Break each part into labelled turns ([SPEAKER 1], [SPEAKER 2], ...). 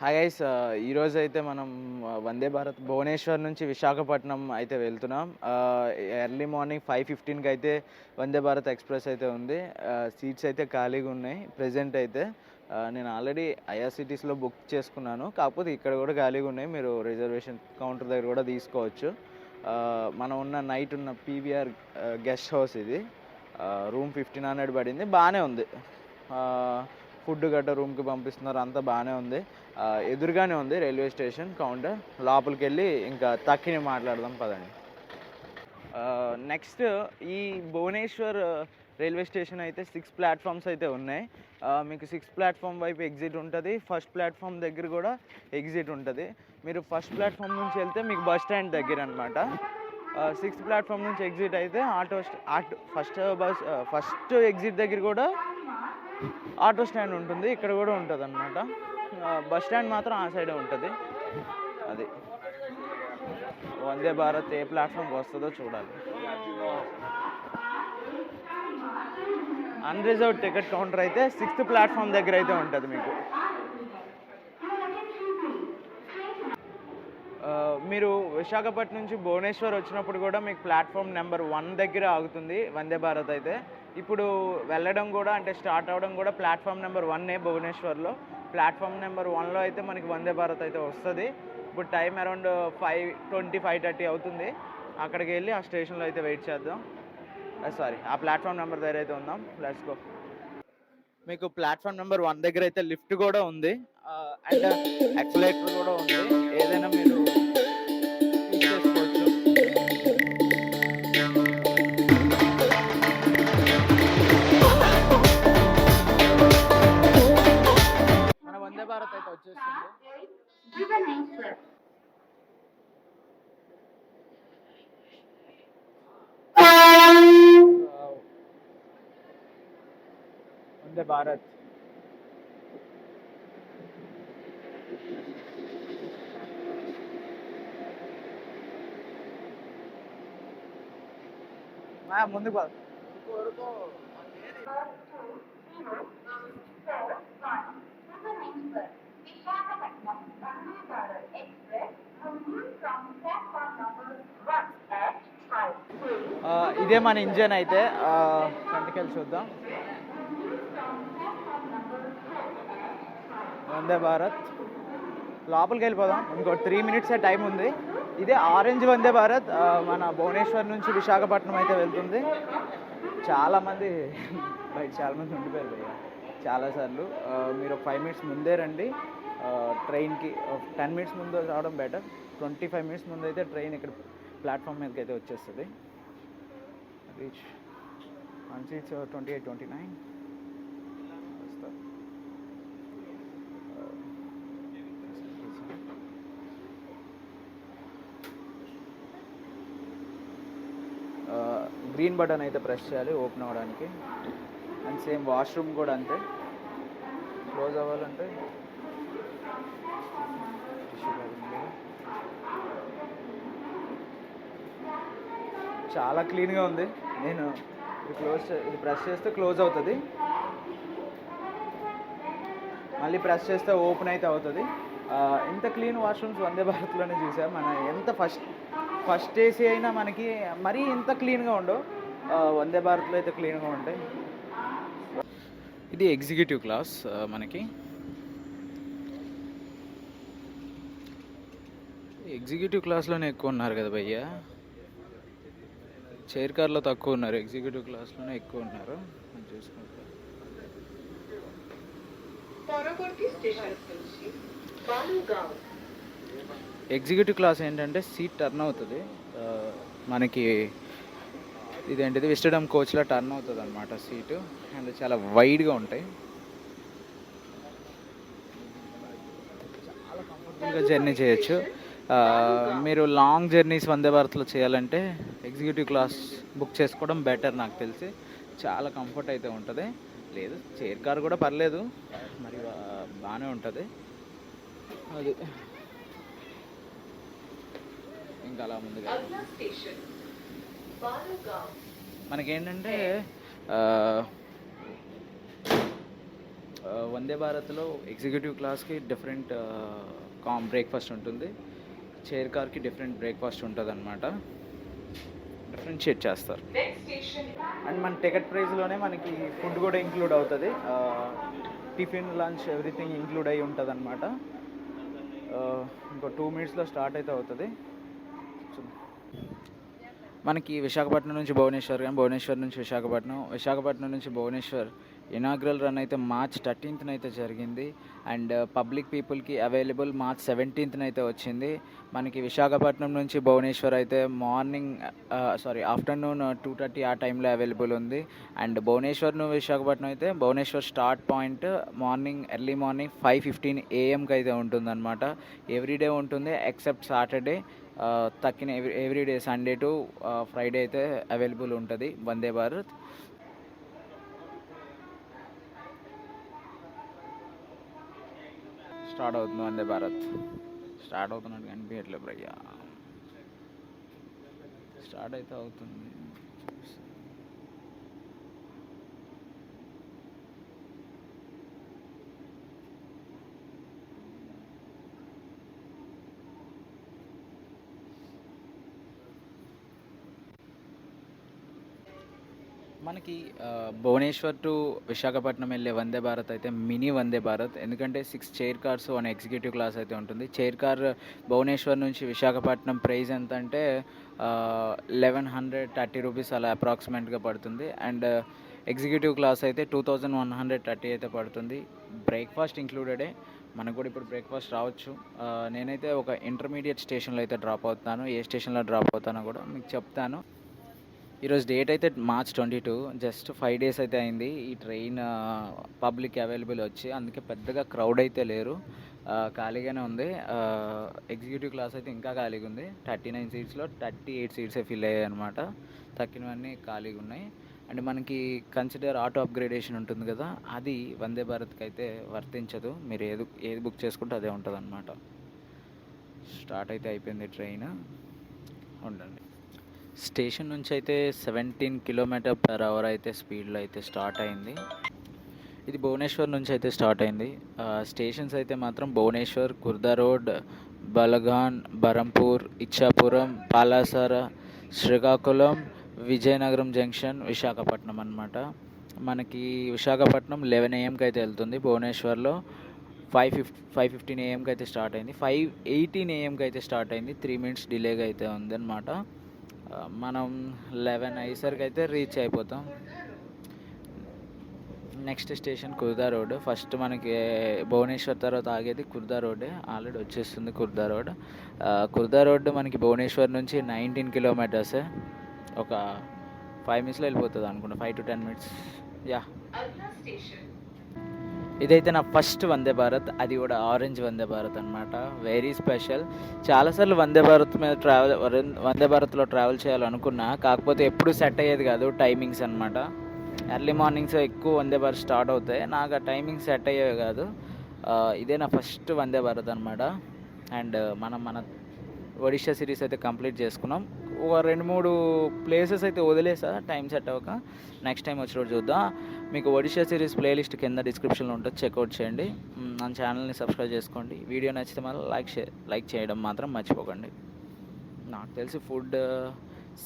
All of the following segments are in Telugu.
[SPEAKER 1] హాయ్ గైస్, ఈరోజు అయితే మనం వందే భారత్ భువనేశ్వర్ నుంచి విశాఖపట్నం అయితే వెళ్తున్నాం. ఎర్లీ మార్నింగ్ 5:15కి అయితే వందే భారత్ ఎక్స్ప్రెస్ అయితే ఉంది. సీట్స్ అయితే ఖాళీగా ఉన్నాయి ప్రెజెంట్ అయితే. నేను ఆల్రెడీ ఐఆర్సిటీసీలో బుక్ చేసుకున్నాను, కాకపోతే ఇక్కడ కూడా ఖాళీగా ఉన్నాయి. మీరు రిజర్వేషన్ కౌంటర్ దగ్గర కూడా తీసుకోవచ్చు. మనం ఉన్న నైట్ ఉన్న పీవీఆర్ గెస్ట్ హౌస్ ఇది. రూమ్ 1500 పడింది, బాగానే ఉంది. ఫుడ్ గట్రా రూమ్కి పంపిస్తున్నారు, అంతా బాగానే ఉంది. ఎదురుగానే ఉంది రైల్వే స్టేషన్ కౌంటర్. లోపలికి వెళ్ళి ఇంకా తక్కిని మాట్లాడదాం పదండి. నెక్స్ట్ ఈ భువనేశ్వర్ రైల్వే స్టేషన్ అయితే 6 ప్లాట్ఫామ్స్ అయితే ఉన్నాయి. మీకు 6 ప్లాట్ఫామ్ వైపు ఎగ్జిట్ ఉంటుంది, ఫస్ట్ ప్లాట్ఫామ్ దగ్గర కూడా ఎగ్జిట్ ఉంటుంది. మీరు ఫస్ట్ ప్లాట్ఫామ్ నుంచి వెళ్తే మీకు బస్ స్టాండ్ దగ్గర అనమాట. 6th ప్లాట్ఫామ్ నుంచి ఎగ్జిట్ అయితే ఫస్ట్ ఎగ్జిట్ దగ్గర కూడా ఆటో స్టాండ్ ఉంటుంది, ఇక్కడ కూడా ఉంటుంది అనమాట. బస్ స్టాండ్ మాత్రం ఆ సైడే ఉంటుంది. అది వందే భారత్ ఏ ప్లాట్ఫామ్కి వస్తుందో చూడాలి. అన్రిజర్వ్డ్ టికెట్ కౌంటర్ అయితే 6th ప్లాట్ఫామ్ దగ్గర అయితే ఉంటుంది మీకు. మీరు విశాఖపట్నం నుంచి భువనేశ్వర్ వచ్చినప్పుడు కూడా మీకు ప్లాట్ఫామ్ నెంబర్ 1 దగ్గర ఆగుతుంది వందే భారత్ అయితే. ఇప్పుడు వెళ్ళడం కూడా అంటే స్టార్ట్ అవ్వడం కూడా ప్లాట్ఫామ్ నెంబర్ 1 భువనేశ్వర్లో. ప్లాట్ఫామ్ నెంబర్ 1లో అయితే మనకి వందే భారత్ అయితే వస్తుంది. ఇప్పుడు టైం అరౌండ్ 5:20, 5:30 అవుతుంది. అక్కడికి వెళ్ళి ఆ స్టేషన్లో అయితే వెయిట్ చేద్దాం. ఆ ప్లాట్ఫామ్ నెంబర్ దగ్గర అయితే ఉందాం. Let's go. మీకు ప్లాట్ఫామ్ నెంబర్ 1 దగ్గర అయితే లిఫ్ట్ కూడా ఉంది, అండ్ యాక్సిలేటర్ కూడా ఉంది. ఏదైనా మీరు యూజ్ చేసుకోవచ్చు. మన వందే భారత్ అయితే వచ్చేస్తుంది. వందే భారత్ ముందుకు పద. ఇదే మన ఇంజన్ అయితే. కంటికెళ్ళి చూద్దాం. వందే భారత్ లోపలికి వెళ్ళిపోదాం. ఇంకో 3 minutes టైం ఉంది. ఇదే ఆరెంజ్ వందే భారత్. మన భువనేశ్వర్ నుంచి విశాఖపట్నం అయితే వెళ్తుంది. చాలామంది ఉండిపోయారు భయ్య చాలాసార్లు. మీరు 5 minutes ముందే రండి ట్రైన్కి. 10 minutes ముందు రావడం బెటర్. 25 minutes ముందు అయితే ట్రైన్ ఇక్కడ ప్లాట్ఫామ్ మీదకి అయితే వచ్చేస్తుంది. Reach on seats 28, 29. Green button అయితే ప్రెస్ చేయాలి ఓపెన్ అవ్వడానికి. అండ్ సేమ్ వాష్రూమ్ కూడా అంతే. క్లోజ్ అవ్వాలంటే చాలా క్లీన్గా ఉంది. నేను ఇది ప్రెస్ చేస్తే క్లోజ్ అవుతుంది, మళ్ళీ ప్రెస్ చేస్తే ఓపెన్ అయితే అవుతుంది. ఇంత క్లీన్ వాష్రూమ్స్ వందే భారత్లోనే చూసాం. మన ఎంత ఫస్ట్ ఏసీ అయినా మనకి మరీ ఇంత క్లీన్గా ఉండవు, వందే భారత్లో అయితే క్లీన్గా ఉంటాయి. ఇది ఎగ్జిక్యూటివ్ క్లాస్. మనకి ఎగ్జిక్యూటివ్ క్లాస్లోనే ఎక్కువ ఉన్నారు కదా భయ్య. చైర్ కార్లో తక్కువ ఉన్నారు, ఎగ్జిక్యూటివ్ క్లాస్లోనే ఎక్కువ ఉన్నారు. చూసుకుంటారు. ఎగ్జిక్యూటివ్ క్లాస్ ఏంటంటే సీట్ టర్న్ అవుతుంది. మనకి ఇదేంటిది విస్టడమ్ కోచ్లో టర్న్ అవుతుంది అనమాట సీటు. అండ్ చాలా వైడ్గా ఉంటాయి. చాలా కంఫర్టబుల్గా జర్నీ చేయొచ్చు. మీరు లాంగ్ జర్నీస్ వందే భారత్లో చేయాలంటే ఎగ్జిక్యూటివ్ క్లాస్ బుక్ చేసుకోవడం బెటర్ నాకు తెలిసి. చాలా కంఫర్ట్ అయితే ఉంటుంది. లేదు చైర్ కార్ కూడా పర్లేదు, మరి బాగానే ఉంటుంది. అది ఇంకా అలా ముందుగా మనకేంటంటే వందే భారత్లో ఎగ్జిక్యూటివ్ క్లాస్కి డిఫరెంట్ బ్రేక్ఫాస్ట్ ఉంటుంది, చైర్ కార్కి డిఫరెంట్ బ్రేక్ఫాస్ట్ ఉంటుంది అనమాట. డిఫరెన్షియేట్ చేస్తారు. అండ్ మన టికెట్ ప్రైస్లోనే మనకి ఫుడ్ కూడా ఇంక్లూడ్ అవుతుంది. టిఫిన్, లంచ్ ఎవ్రీథింగ్ ఇంక్లూడ్ అయ్యి ఉంటుంది అనమాట. ఇంకో 2 minutesలో స్టార్ట్ అయితే అవుతుంది. మనకి విశాఖపట్నం నుంచి భువనేశ్వర్, కానీ భువనేశ్వర్ నుంచి విశాఖపట్నం నుంచి భువనేశ్వర్ ఇనాగ్రల్ రన్ అయితే March 13th అయితే జరిగింది. అండ్ పబ్లిక్ పీపుల్కి అవైలబుల్ March 17th అయితే వచ్చింది. మనకి విశాఖపట్నం నుంచి భువనేశ్వర్ అయితే ఆఫ్టర్నూన్ 2:30 ఆ టైంలో అవైలబుల్ ఉంది. అండ్ భువనేశ్వర్ విశాఖపట్నం అయితే Bhubaneswar start point early morning 5:15 AM అయితే ఉంటుందన్నమాట. ఎవ్రీడే ఉంటుంది ఎక్సెప్ట్ సాటర్డే. తక్కిన ఎవ్రీడే సండే టు ఫ్రైడే అయితే అవైలబుల్ ఉంటుంది వందే భారత్. స్టార్ట్ అవుతుంది వందే భారత్. స్టార్ట్ అవుతున్నట్టు కనిపించట్లేదు భయ్యా. స్టార్ట్ అయితే అవుతుంది. మనకి భువనేశ్వర్ టు విశాఖపట్నం వెళ్ళే వందే భారత్ అయితే మినీ వందే భారత్. ఎందుకంటే 6 చైర్ కార్స్ 1 ఎగ్జిక్యూటివ్ క్లాస్ అయితే ఉంటుంది. చైర్ కార్ భువనేశ్వర్ నుంచి విశాఖపట్నం ప్రైస్ ఎంత అంటే 1130 రూపీస్ అలా అప్రాక్సిమేట్గా పడుతుంది. అండ్ ఎగ్జిక్యూటివ్ క్లాస్ అయితే 2130 అయితే పడుతుంది. బ్రేక్ఫాస్ట్ ఇంక్లూడెడే. మనకు కూడా ఇప్పుడు బ్రేక్ఫాస్ట్ రావచ్చు. నేనైతే ఒక ఇంటర్మీడియట్ స్టేషన్లో అయితే డ్రాప్ అవుతాను. ఏ స్టేషన్లో డ్రాప్ అవుతానో కూడా మీకు చెప్తాను. ఈరోజు డేట్ అయితే March 22. జస్ట్ 5 days అయితే అయింది ఈ ట్రైన్ పబ్లిక్ అవైలబుల్ వచ్చి. అందుకే పెద్దగా క్రౌడ్ అయితే లేరు, ఖాళీగానే ఉంది. ఎగ్జిక్యూటివ్ క్లాస్ అయితే ఇంకా ఖాళీగా ఉంది. 39 సీట్స్లో 38 సీట్సే ఫిల్ అయ్యాయి అనమాట. తక్కినవన్నీ ఖాళీగా ఉన్నాయి. అండ్ మనకి కన్సిడర్ ఆటో అప్గ్రేడేషన్ ఉంటుంది కదా, అది వందే భారత్కి అయితే వర్తించదు. మీరు ఏది బుక్ చేసుకుంటే అదే ఉంటుంది అనమాట. స్టార్ట్ అయితే అయిపోయింది ట్రైన్. ఉండండి. స్టేషన్ నుంచి అయితే 17 km/h అయితే స్పీడ్లో అయితే స్టార్ట్ అయింది. ఇది భువనేశ్వర్ నుంచి అయితే స్టార్ట్ అయింది. స్టేషన్స్ అయితే మాత్రం భువనేశ్వర్, కుర్దా రోడ్, బలగాన్, బరంపూర్, ఇచ్చాపురం, పాలాసర, శ్రీకాకుళం, విజయనగరం జంక్షన్, విశాఖపట్నం అనమాట. మనకి విశాఖపట్నం 11 AM అయితే వెళ్తుంది. భువనేశ్వర్లో 5:15 AM అయితే స్టార్ట్ అయింది. 5:18 AM అయితే స్టార్ట్ అయింది. 3 minutes డిలేగా అయితే ఉందన్నమాట. మనం 11 అయ్యేసరికి అయితే రీచ్ అయిపోతాం. Next station Khurda road. First మనకి భువనేశ్వర్ తర్వాత ఆగేది కుర్దా రోడ్డే. ఆల్రెడీ వచ్చేస్తుంది కుర్దా రోడ్. కుర్దా రోడ్ మనకి భువనేశ్వర్ నుంచి 19 kilometers. ఒక 5 minutesలో వెళ్ళిపోతుంది అనుకుంటా, 5 to 10 minutes. యా, ఇదైతే నా ఫస్ట్ వందే భారత్, అది కూడా ఆరెంజ్ వందే భారత్ అనమాట. Very special. చాలాసార్లు వందే భారత్లో ట్రావెల్ చేయాలనుకున్నా, కాకపోతే ఎప్పుడు సెట్ అయ్యేది కాదు టైమింగ్స్ అనమాట. ఎర్లీ మార్నింగ్స్ ఎక్కువ వందే భారత్ స్టార్ట్ అవుతాయి, నాకు ఆ టైమింగ్స్ సెట్ అయ్యేవి కాదు. ఇదే నా ఫస్ట్ వందే భారత్ అనమాట. అండ్ మన ఒడిషా సిరీస్ అయితే కంప్లీట్ చేసుకున్నాం. ఒక 2-3 ప్లేసెస్ అయితే వదిలేసా టైం సెట్ అవ్వక. నెక్స్ట్ టైం వచ్చినప్పుడు చూద్దాం. మీకు ఒడిషా సిరీస్ ప్లేలిస్ట్ కింద డిస్క్రిప్షన్లో ఉంటుంది, చెక్అవుట్ చేయండి. మన ఛానల్ని సబ్స్క్రైబ్ చేసుకోండి. వీడియో నచ్చితే మళ్ళీ లైక్ చేయడం మాత్రం మర్చిపోకండి. నాకు తెలిసి ఫుడ్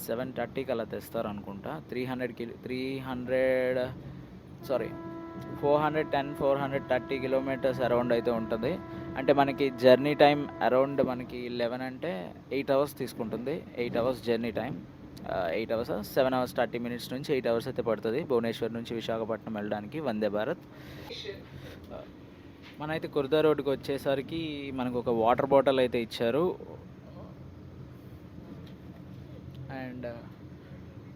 [SPEAKER 1] 7:30కి అలా తెస్తారు అనుకుంటా. 430 kilometers అరౌండ్ అయితే ఉంటుంది. అంటే మనకి జర్నీ టైం అరౌండ్ మనకి 11 అంటే 8 hours తీసుకుంటుంది. 8 hours journey time. 8 hours 7 hours 30 minutes నుంచి 8 hours అయితే పడుతుంది భువనేశ్వర్ నుంచి విశాఖపట్నం వెళ్ళడానికి వందే భారత్. మనైతే కుర్దా రోడ్డుకి వచ్చేసరికి మనకు ఒక వాటర్ బాటిల్ అయితే ఇచ్చారు. And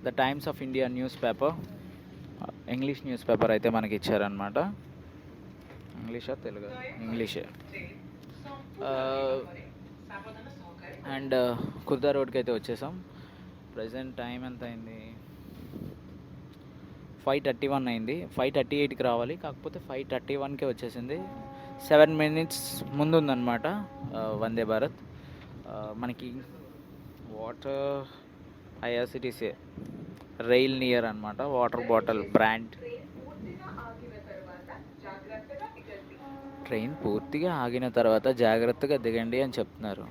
[SPEAKER 1] the times of India news paper, English news paper అయితే మనకి ఇచ్చారనమాట. ఇంగ్లీషా తెలుగు? ఇంగ్లీషే. అండ్ కుర్దా రోడ్కి అయితే వచ్చేసాం. ప్రజెంట్ టైం ఎంత అయింది? 5:31 అయింది. 5:38కి రావాలి, కాకపోతే 5:31కే వచ్చేసింది. 7 minutes ముందు ఉందన్నమాట వందే భారత్. మనకి వాటర్ ఐఆర్సిటీసీ రైల్ నియర్ అనమాట. Water bottle brand. ట్రైన్ పూర్తిగా ఆగిన తర్వాత జాగ్రత్తగా దిగండి అని చెప్తున్నారు.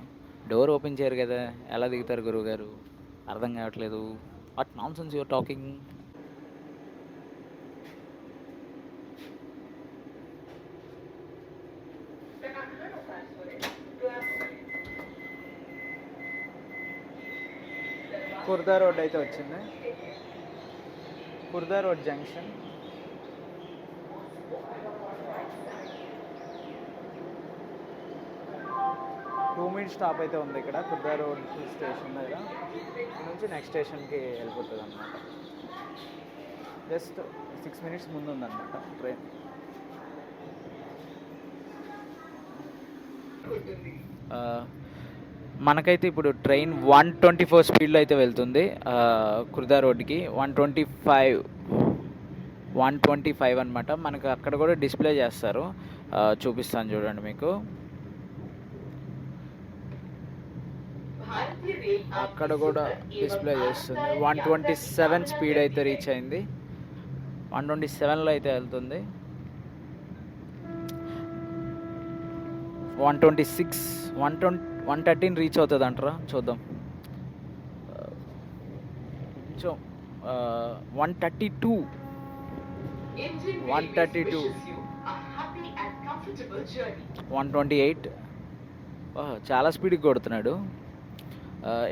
[SPEAKER 1] డోర్ ఓపెన్ చేయరు కదా, ఎలా దిగుతారు గురువుగారు? అర్థం కావట్లేదు. What nonsense your talking? Khurda road అయితే వచ్చింది. Khurda road junction. Two minutes stop అయితే ఉంది ఇక్కడ కుర్దా రోడ్ స్టేషన్ దగ్గర. నుంచి నెక్స్ట్ స్టేషన్కి వెళ్ళిపోతుంది అనమాట. జస్ట్ 6 minutes ముందు ఉందన్నమాట ట్రైన్. మనకైతే ఇప్పుడు ట్రైన్ 124 స్పీడ్లో అయితే వెళ్తుంది కుర్దా రోడ్కి. 125 అనమాట. మనకు అక్కడ కూడా డిస్ప్లే చేస్తారు, చూపిస్తాను చూడండి మీకు. అక్కడ కూడా డిస్ప్లే చేస్తుంది. 127 స్పీడ్ అయితే రీచ్ అయింది. 127లో అయితే వెళ్తుంది. 126 113 రీచ్ అవుతుంది అంటారా, చూద్దాం. కొంచెం 132 128. చాలా స్పీడ్కి కొడుతున్నాడు.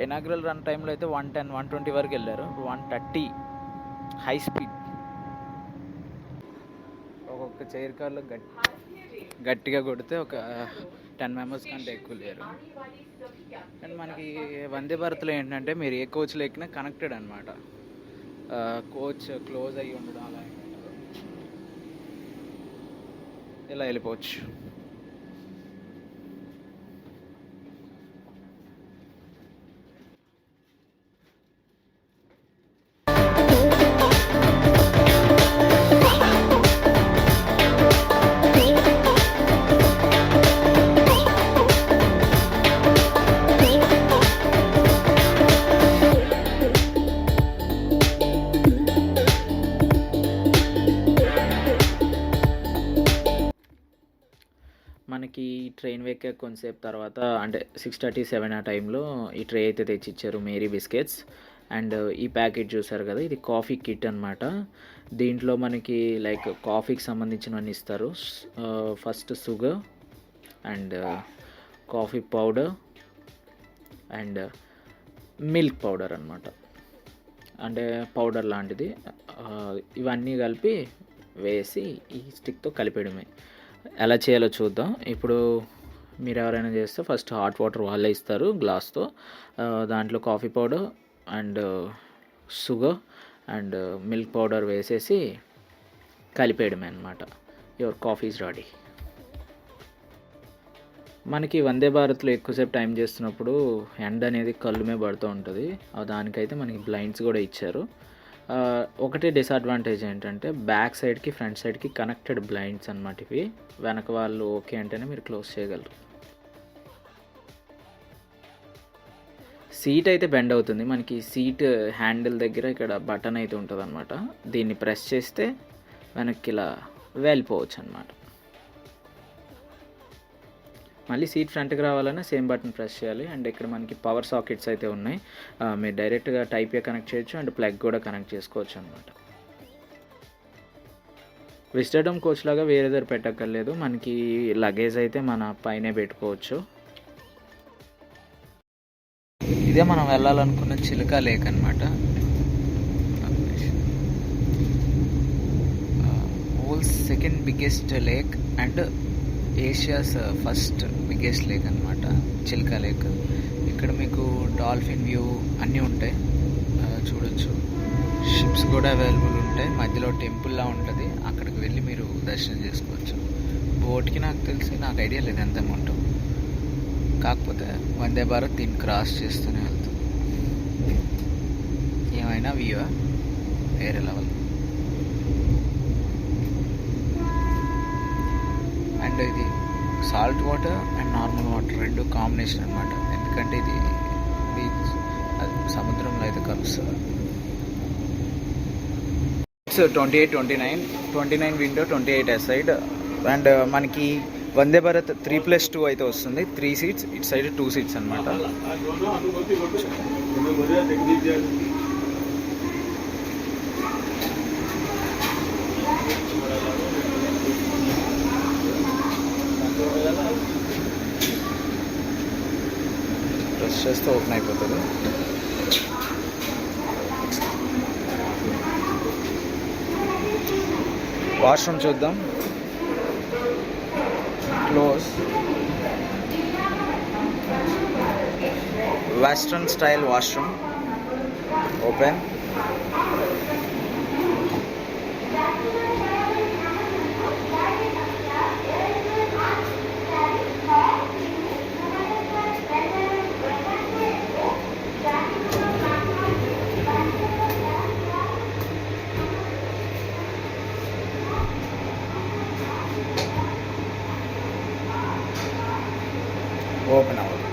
[SPEAKER 1] ఇనాగ్రల్ రన్ టైంలో అయితే 110 120 వరకు వెళ్ళారు. 130 హై స్పీడ్. ఒక్కొక్క చైర్ కార్లో గట్టిగా కొడితే ఒక 10 members కంటే ఎక్కువ లేరు. అండ్ మనకి వందే భారత్లో ఏంటంటే మీరు ఏ కోచ్లో ఎక్కినా కనెక్టెడ్ అనమాట. కోచ్ క్లోజ్ అయ్యి ఉండడం అలా ఇలా వెళ్ళిపోవచ్చు. మనకి ట్రైన్ ఎక్కే కొంతసేపు తర్వాత అంటే 6:37 ఆ టైంలో ఈ ట్రే అయితే తెచ్చిచ్చారు, మేరీ బిస్కెట్స్. అండ్ ఈ ప్యాకెట్ చూసారు కదా, ఇది కాఫీ కిట్ అనమాట. దీంట్లో మనకి లైక్ కాఫీకి సంబంధించినవన్నీ ఇస్తారు. First sugar and coffee powder and milk powder అనమాట, అంటే పౌడర్ లాంటిది. ఇవన్నీ కలిపి వేసి ఈ స్టిక్తో కలిపేయడమే. ఎలా చేయాలో చూద్దాం. ఇప్పుడు మీరు ఎవరైనా చేస్తే ఫస్ట్ హాట్ వాటర్ వాళ్ళే ఇస్తారు గ్లాస్తో. దాంట్లో coffee powder and sugar and milk powder వేసేసి కలిపేయడమే అనమాట. Your coffee is ready. మనకి వందే భారత్లో ఎక్కువసేపు టైం చేస్తున్నప్పుడు ఎండ అనేది కళ్ళు మీద పడుతూ ఉంటుంది. దానికైతే మనకి బ్లైండ్స్ కూడా ఇచ్చారు. ఒకటే డిసడ్వాంటేజ్ ఏంటంటే బ్యాక్ సైడ్కి ఫ్రంట్ సైడ్కి కనెక్టెడ్ బ్లైండ్స్ అనమాట ఇవి. వెనక వాళ్ళు ఓకే అంటేనే మీరు క్లోజ్ చేయగలరు. సీట్ అయితే బెండ్ అవుతుంది. మనకి సీట్ హ్యాండిల్ దగ్గర ఇక్కడ బటన్ అయితే ఉంటుంది అనమాట. దీన్ని ప్రెస్ చేస్తే వెనక్కి ఇలా వెళ్ళిపోవచ్చు అనమాట. మళ్ళీ సీట్ ఫ్రంట్కి రావాలన్నా సేమ్ బటన్ ప్రెస్ చేయాలి. అండ్ ఇక్కడ మనకి పవర్ సాకెట్స్ అయితే ఉన్నాయి. మీరు డైరెక్ట్గా టైప్ఏ కనెక్ట్ చేయొచ్చు అండ్ ప్లగ్ కూడా కనెక్ట్ చేసుకోవచ్చు అనమాట. విస్టర్డమ్ కోచ్ లాగా వేరే దగ్గర పెట్టక్కర్లేదు. మనకి లగేజ్ అయితే మన పైనే పెట్టుకోవచ్చు. ఇదే మనం వెళ్ళాలనుకున్న చిలుకా లేక్ అనమాట. World's second biggest lake and Asia's first biggest lake అనమాట చిల్కా లేక్. ఇక్కడ మీకు డాల్ఫిన్ వ్యూ అన్నీ ఉంటాయి, చూడొచ్చు. షిప్స్ కూడా అవైలబుల్ ఉంటాయి. మధ్యలో టెంపుల్లా ఉంటుంది, అక్కడికి వెళ్ళి మీరు దర్శనం చేసుకోవచ్చు. బోట్కి నాకు ఐడియా లేదు ఎంత అమౌంట్, కాకపోతే వందే భారత్ దీన్ని క్రాస్ చేస్తూనే వెళ్తుంది. ఏమైనా వ్యూ వేరే లెవెల్. అండ్ ఇది salt water and normal water రెండు కాంబినేషన్ అనమాట. ఎందుకంటే ఇది బీచ్, అది సముద్రంలో అయితే కలుస్తుంది. 28, 29 విండో, 28 సైడ్. అండ్ మనకి వందే భారత్ 3+2 అయితే వస్తుంది. 3 సీట్స్, ఇటు సైడ్ 2 సీట్స్ అనమాట. ప్రెస్ చేస్తే ఓపెన్ అయిపోతుంది. వాష్రూమ్ చూద్దాం. Close. Western style washroom. Open. Open అవ్వదు.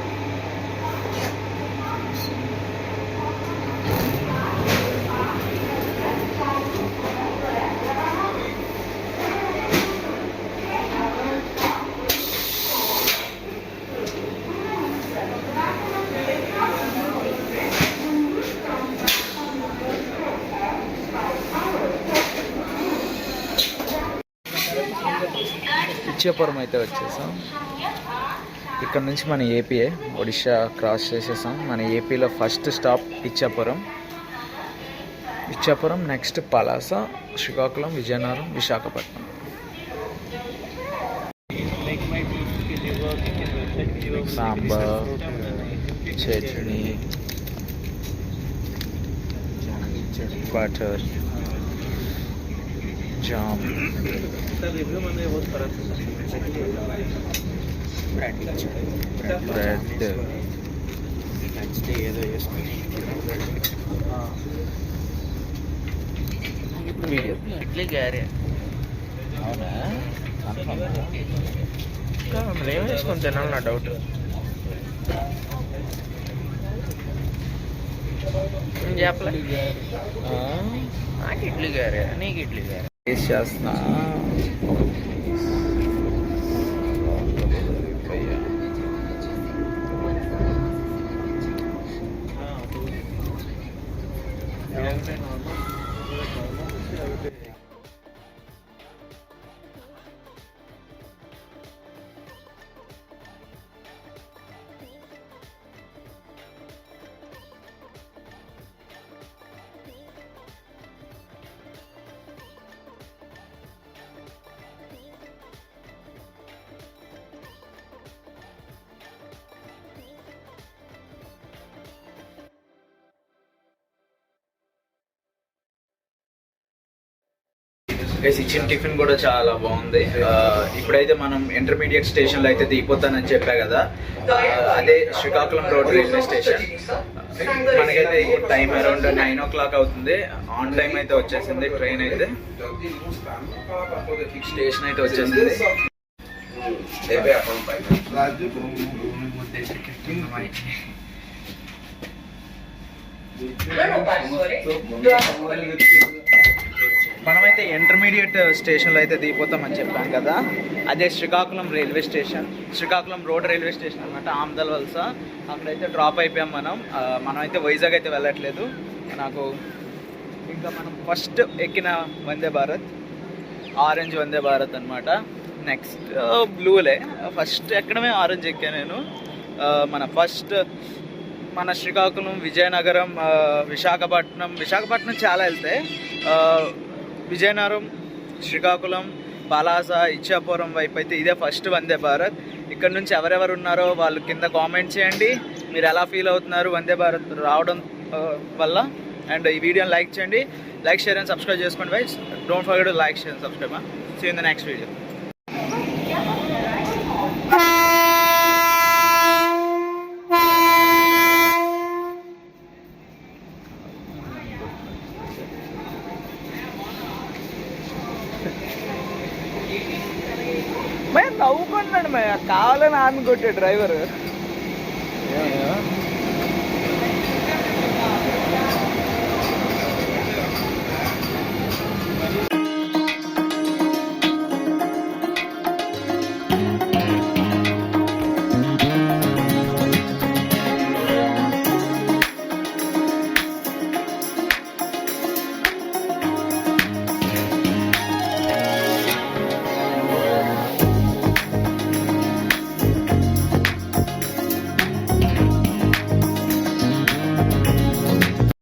[SPEAKER 1] ఇచ్చాపురం అయితే వచ్చేసాం. ఇక్కడ నుంచి మన ఏపీఏ, ఒడిషా క్రాస్ చేసేసాం. మన ఏపీలో first stop Ichchapuram. Next Palasa, Srikakulam, Vizianagaram, Visakhapatnam. Sambar, chutney, butter, jam, bread.
[SPEAKER 2] Idli గారే.
[SPEAKER 1] అవునా?
[SPEAKER 2] ఇంకా మమ్మల్ని ఏం వేసుకొని తినాలి నా డౌట్. చెప్పలే నాకు ఇడ్లీ గారే, నీకు ఇడ్లీ గారే.
[SPEAKER 1] టేస్ట్ చేస్తున్నా. ఇచ్చిన టిఫిన్ కూడా చాలా బాగుంది. ఇప్పుడైతే మనం ఇంటర్మీడియట్ స్టేషన్లో అయితే దిగిపోతానని చెప్పా కదా, అదే శ్రీకాకుళం రోడ్ రైల్వే స్టేషన్. మనకైతే ఇప్పుడు టైం అరౌండ్ 9 o'clock అవుతుంది. ఆన్ టైం అయితే వచ్చేసింది ట్రైన్ అయితే. స్టేషన్ అయితే వచ్చేసింది. మనమైతే ఇంటర్మీడియట్ స్టేషన్లో అయితే దిగిపోతామని చెప్పాం కదా, అదే Srikakulam railway station, Srikakulam road railway station అనమాట. ఆమ్దల్ వలస. అక్కడైతే డ్రాప్ అయిపోయాం మనమైతే వైజాగ్ అయితే వెళ్ళట్లేదు. నాకు ఇంకా మనం ఫస్ట్ ఎక్కిన వందే భారత్ ఆరెంజ్ వందే భారత్ అనమాట. నెక్స్ట్ బ్లూలే. ఫస్ట్ ఎక్కడమే ఆరెంజ్ ఎక్కా నేను. మన శ్రీకాకుళం, విజయనగరం, విశాఖపట్నం చాలా వెళ్తాయి. విజయనగరం, శ్రీకాకుళం, పలాస, ఇచ్చాపురం వైపు అయితే ఇదే ఫస్ట్ వందే భారత్. ఇక్కడ నుంచి ఎవరెవరు ఉన్నారో వాళ్ళు కింద కామెంట్ చేయండి. మీరు ఎలా ఫీల్ అవుతున్నారు వందే భారత్ రావడం వల్ల. అండ్ ఈ వీడియోని లైక్ చేయండి. లైక్, షేర్ అండ్ సబ్స్క్రైబ్ చేసుకోండి guys. Don't forget to like, share and subscribe. See in the next video. నవ్వుకున్నాడు కావాలని ఆమె కొట్టే డ్రైవర్.